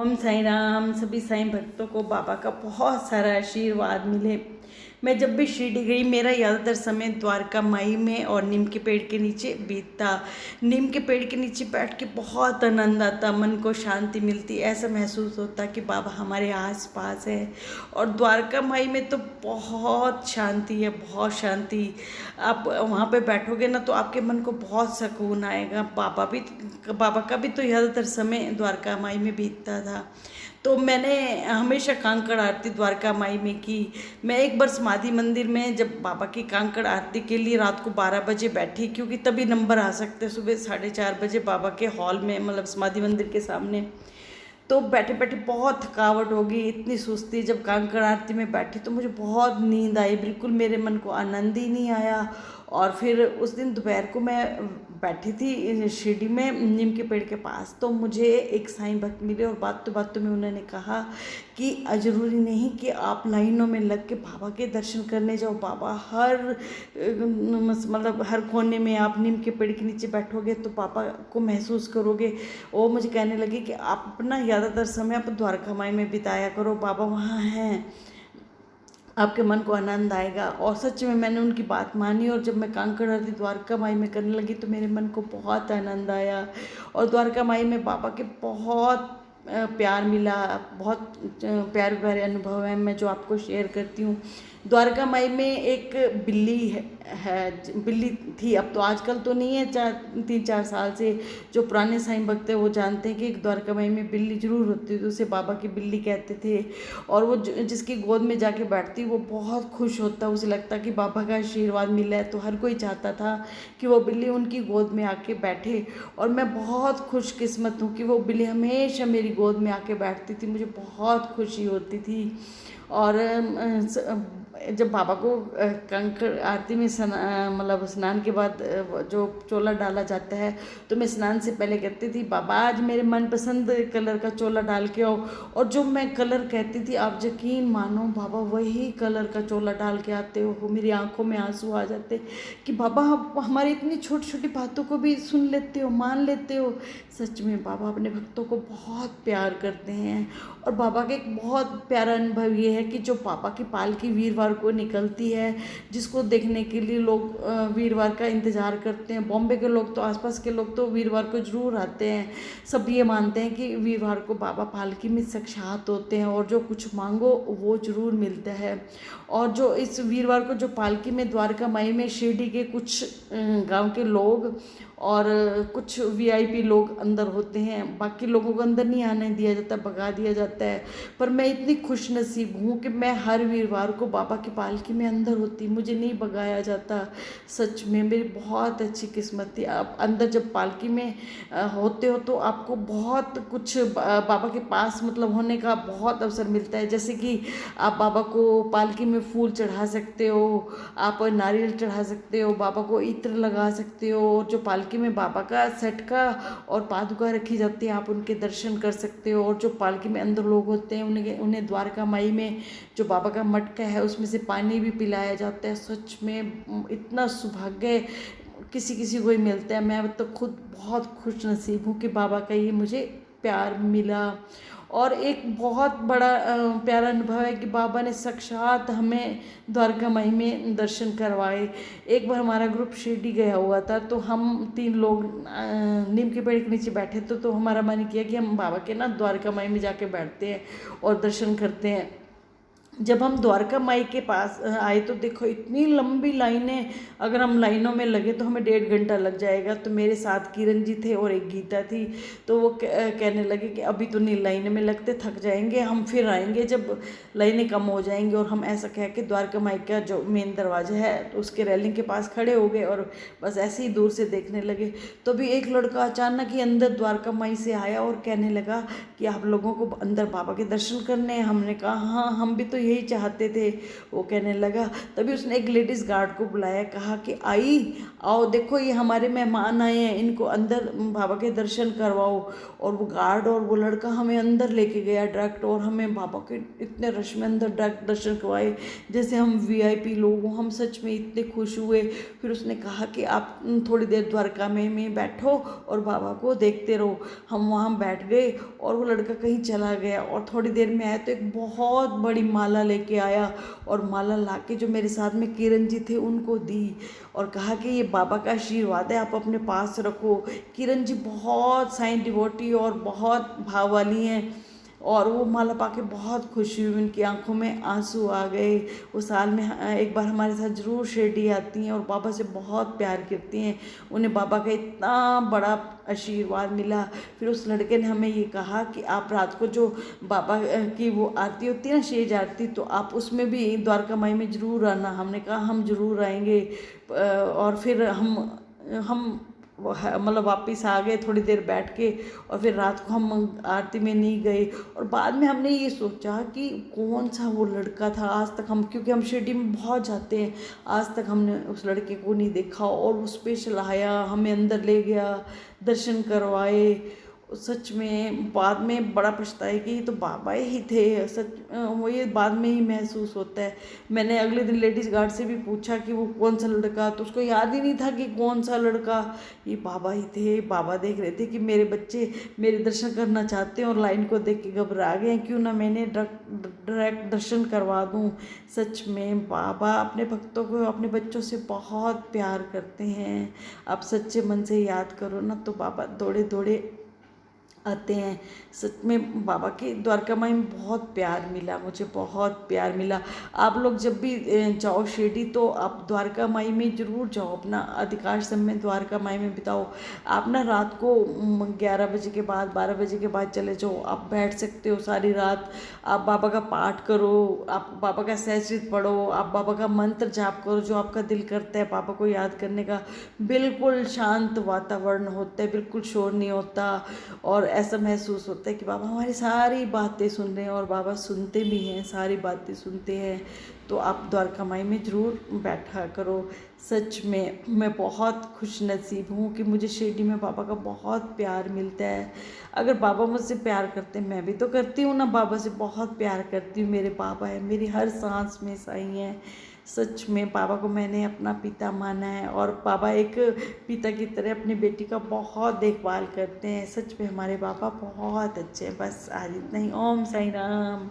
ओम साई राम। सभी साईं भक्तों को बाबा का बहुत सारा आशीर्वाद मिले। मैं जब भी शिरडी गई मेरा ज़्यादातर समय द्वारका माई में और नीम के पेड़ के नीचे बीतता। नीम के पेड़ के नीचे बैठ के बहुत आनंद आता, मन को शांति मिलती, ऐसा महसूस होता कि बाबा हमारे आस पास है। और द्वारका माई में तो बहुत शांति है, बहुत शांति। आप वहाँ पे बैठोगे ना तो आपके मन को बहुत सुकून आएगा। बाबा का भी तो ज़्यादातर समय द्वारका माई में बीतता था। तो मैंने हमेशा कांकड़ आरती द्वारका माई में की। मैं एक बार समाधि मंदिर में जब बाबा की कांकड़ आरती के लिए रात को 12 बजे बैठी, क्योंकि तभी नंबर आ सकते, सुबह 4:30 बजे बाबा के हॉल में, मतलब समाधि मंदिर के सामने। तो बैठे बैठे बहुत थकावट हो गई, इतनी सुस्ती। जब कांकड़ आरती में बैठी तो मुझे बहुत नींद आई, बिल्कुल मेरे मन को आनंद ही नहीं आया। और फिर उस दिन दोपहर को मैं बैठी थी शिरडी में नीम के पेड़ के पास, तो मुझे एक साईं भक्त मिले और बातों में उन्होंने कहा कि ज़रूरी नहीं कि आप लाइनों में लग के बाबा के दर्शन करने जाओ। बाबा मतलब हर कोने में, आप नीम के पेड़ के नीचे बैठोगे तो बाबा को महसूस करोगे। वो मुझे कहने लगे कि आप अपना ज़्यादातर समय आप द्वारका माई में बिताया करो, बाबा वहाँ हैं, आपके मन को आनंद आएगा। और सच में मैंने उनकी बात मानी, और जब मैं कांकड़ आरती द्वारका माई में करने लगी तो मेरे मन को बहुत आनंद आया। और द्वारका माई में बाबा के बहुत प्यार मिला, बहुत प्यारे प्यारे अनुभव हैं मैं जो आपको शेयर करती हूँ। द्वारका माई में एक बिल्ली बिल्ली थी, अब तो आजकल तो नहीं है, 3-4 साल से जो पुराने साईं भक्त हैं वो जानते हैं कि एक द्वारका माई में बिल्ली जरूर होती थी, उसे बाबा की बिल्ली कहते थे। और वो जिसकी गोद में जाके बैठती वो बहुत खुश होता, उसे लगता कि बाबा का आशीर्वाद मिला है। तो हर कोई चाहता था कि वो बिल्ली उनकी गोद में आके बैठे, और मैं बहुत खुशकिस्मत हूँ कि वो बिल्ली हमेशा मेरी गोद में आके बैठती थी, मुझे बहुत खुशी होती थी। और जब बाबा को कंकड़ आरती में मतलब स्नान के बाद जो चोला डाला जाता है, तो मैं स्नान से पहले कहती थी बाबा आज मेरे मनपसंद कलर का चोला डाल के आओ। और जो मैं कलर कहती थी, आप यकीन मानो बाबा वही कलर का चोला डाल के आते हो। मेरी आंखों में आंसू आ जाते कि बाबा हमारी इतनी छोटी छोटी बातों को भी सुन लेते हो, मान लेते हो। सच में बाबा अपने भक्तों को बहुत प्यार करते हैं। और बाबा का एक बहुत प्यारा अनुभव ये है कि जो बाबा की पालकी वीरवार को निकलती है, जिसको देखने के लिए लोग वीरवार का इंतज़ार करते हैं। बॉम्बे के लोग तो, आसपास के लोग तो वीरवार को ज़रूर आते हैं। सब ये मानते हैं कि वीरवार को बाबा पालकी में साक्षात होते हैं, और जो कुछ मांगो वो ज़रूर मिलता है। और जो इस वीरवार को जो पालकी में द्वारका माई में शिरडी के कुछ गांव के लोग और कुछ वीआईपी लोग अंदर होते हैं, बाकी लोगों को अंदर नहीं आने दिया जाता, भगा दिया जाता है। पर मैं इतनी खुश नसीब हूँ कि मैं हर वीरवार को बाबा की पालकी में अंदर होती, मुझे नहीं भगाया जाता। सच में मेरी बहुत अच्छी किस्मत थी। आप अंदर जब पालकी में होते हो तो आपको बहुत कुछ बाबा के पास मतलब होने का बहुत अवसर मिलता है। जैसे कि आप बाबा को पालकी में फूल चढ़ा सकते हो, आप नारियल चढ़ा सकते हो, बाबा को इत्र लगा सकते हो। और जो पालकी में बाबा का सटका और पादुका रखी जाती है, आप उनके दर्शन कर सकते हो। और जो पालकी में अंदर लोग होते हैं उन्हें द्वारका माई में जो बाबा का मटका है उसमें से पानी भी पिलाया जाता है। सच में इतना सौभाग्य किसी किसी को ही मिलता है। मैं तो खुद बहुत खुश नसीब हूँ कि बाबा का ये मुझे प्यार मिला। और एक बहुत बड़ा प्यारा अनुभव है कि बाबा ने साक्षात हमें द्वारका माई में दर्शन करवाए। एक बार हमारा ग्रुप शिरडी गया हुआ था, तो हम 3 लोग नीम के पेड़ के नीचे बैठे थे। तो हमारा मन किया कि हम बाबा के ना द्वारका माई में जाके बैठते हैं और दर्शन करते हैं। जब हम द्वारका माई के पास आए तो देखो इतनी लंबी लाइनें, अगर हम लाइनों में लगे तो हमें 1.5 घंटा लग जाएगा। तो मेरे साथ किरण जी थे और एक गीता थी, तो वो कहने लगे कि अभी तो नहीं लाइन में लगते, थक जाएंगे, हम फिर आएंगे जब लाइनें कम हो जाएंगी। और हम ऐसा कह के द्वारका माई का जो मेन दरवाजा है तो उसके रेलिंग के पास खड़े हो गए और बस ऐसे ही दूर से देखने लगे। तो भी एक लड़का अचानक ही अंदर द्वारका माई से आया और कहने लगा कि आप लोगों को अंदर बाबा के दर्शन करने हैं। हमने कहा हाँ, हम भी तो यही चाहते थे। वो कहने लगा, तभी उसने एक लेडीज़ गार्ड को बुलाया, कहा कि आई आओ, देखो ये हमारे मेहमान आए हैं, इनको अंदर बाबा के दर्शन करवाओ। और वो गार्ड और वो लड़का हमें अंदर लेके गया डायरेक्ट, और हमें बाबा के इतने रश में अंदर डायरेक्ट दर्शन करवाए जैसे हम वीआईपी लोग हों। हम सच में इतने खुश हुए। फिर उसने कहा कि आप थोड़ी देर द्वारका में बैठो और बाबा को देखते रहो। हम वहाँ बैठ गए और वो लड़का कहीं चला गया, और थोड़ी देर में आया तो एक बहुत बड़ी माला लेके आया, और माला लाके जो मेरे साथ में किरण जी थे उनको दी, और कहा कि ये बाबा का आशीर्वाद है, आप अपने पास रखो। किरण जी बहुत साईं डिवोटी और बहुत भाव वाली हैं, और वो माला पाके बहुत खुशी हुई, उनकी आंखों में आंसू आ गए। वो साल में एक बार हमारे साथ ज़रूर शिरडी आती हैं और बाबा से बहुत प्यार करती हैं। उन्हें बाबा का इतना बड़ा आशीर्वाद मिला। फिर उस लड़के ने हमें ये कहा कि आप रात को जो बाबा की वो आरती होती है ना, शेज आरती, तो आप उसमें भी द्वारका माई में ज़रूर आना। हमने कहा हम ज़रूर आएंगे। और फिर हम मतलब वापस आ गए, थोड़ी देर बैठ के, और फिर रात को हम आरती में नहीं गए। और बाद में हमने ये सोचा कि कौन सा वो लड़का था। आज तक हम, क्योंकि हम शिरडी में बहुत जाते हैं, आज तक हमने उस लड़के को नहीं देखा, और वो स्पेशल आया, हमें अंदर ले गया, दर्शन करवाए। सच में बाद में बड़ा पछताए कि ये तो बाबा ही थे। सच वो ये बाद में ही महसूस होता है। मैंने अगले दिन लेडीज़ गार्ड से भी पूछा कि वो कौन सा लड़का, तो उसको याद ही नहीं था कि कौन सा लड़का, ये बाबा ही थे। बाबा देख रहे थे कि मेरे बच्चे मेरे दर्शन करना चाहते हैं और लाइन को देख के घबरा गए, क्यों ना मैंने डायरेक्ट दर्शन करवा दूँ। सच में बाबा अपने भक्तों को, अपने बच्चों से बहुत प्यार करते हैं। आप सच्चे मन से याद करो ना, तो बाबा दौड़े दौड़े आते हैं। सच में बाबा के द्वारका माई में बहुत प्यार मिला, मुझे बहुत प्यार मिला। आप लोग जब भी जाओ शिरडी, तो आप द्वारका माई में ज़रूर जाओ, अपना अधिकांश समय द्वारका माई में बिताओ। आप ना रात को 11 बजे के बाद, 12 बजे के बाद चले जाओ, आप बैठ सकते हो सारी रात। आप बाबा का पाठ करो, आप बाबा का सहस्रित पढ़ो, आप बाबा का मंत्र जाप करो, जो आपका दिल करता है बाबा को याद करने का। बिल्कुल शांत वातावरण होता है, बिल्कुल शोर नहीं होता, और ऐसा महसूस होता है कि बाबा हमारी सारी बातें सुन रहे हैं, और बाबा सुनते भी हैं, सारी बातें सुनते हैं। तो आप द्वारका माई में ज़रूर बैठा करो। सच में मैं बहुत खुश नसीब हूँ कि मुझे शिरडी में बाबा का बहुत प्यार मिलता है। अगर बाबा मुझसे प्यार करते हैं, मैं भी तो करती हूँ ना, बाबा से बहुत प्यार करती हूँ। मेरे बाबा है, मेरी हर सांस में साईं हैं। सच में बाबा को मैंने अपना पिता माना है, और बाबा एक पिता की तरह अपनी बेटी का बहुत देखभाल करते हैं। सच में हमारे बाबा बहुत अच्छे हैं। बस आज इतना ही। ओम साईं राम।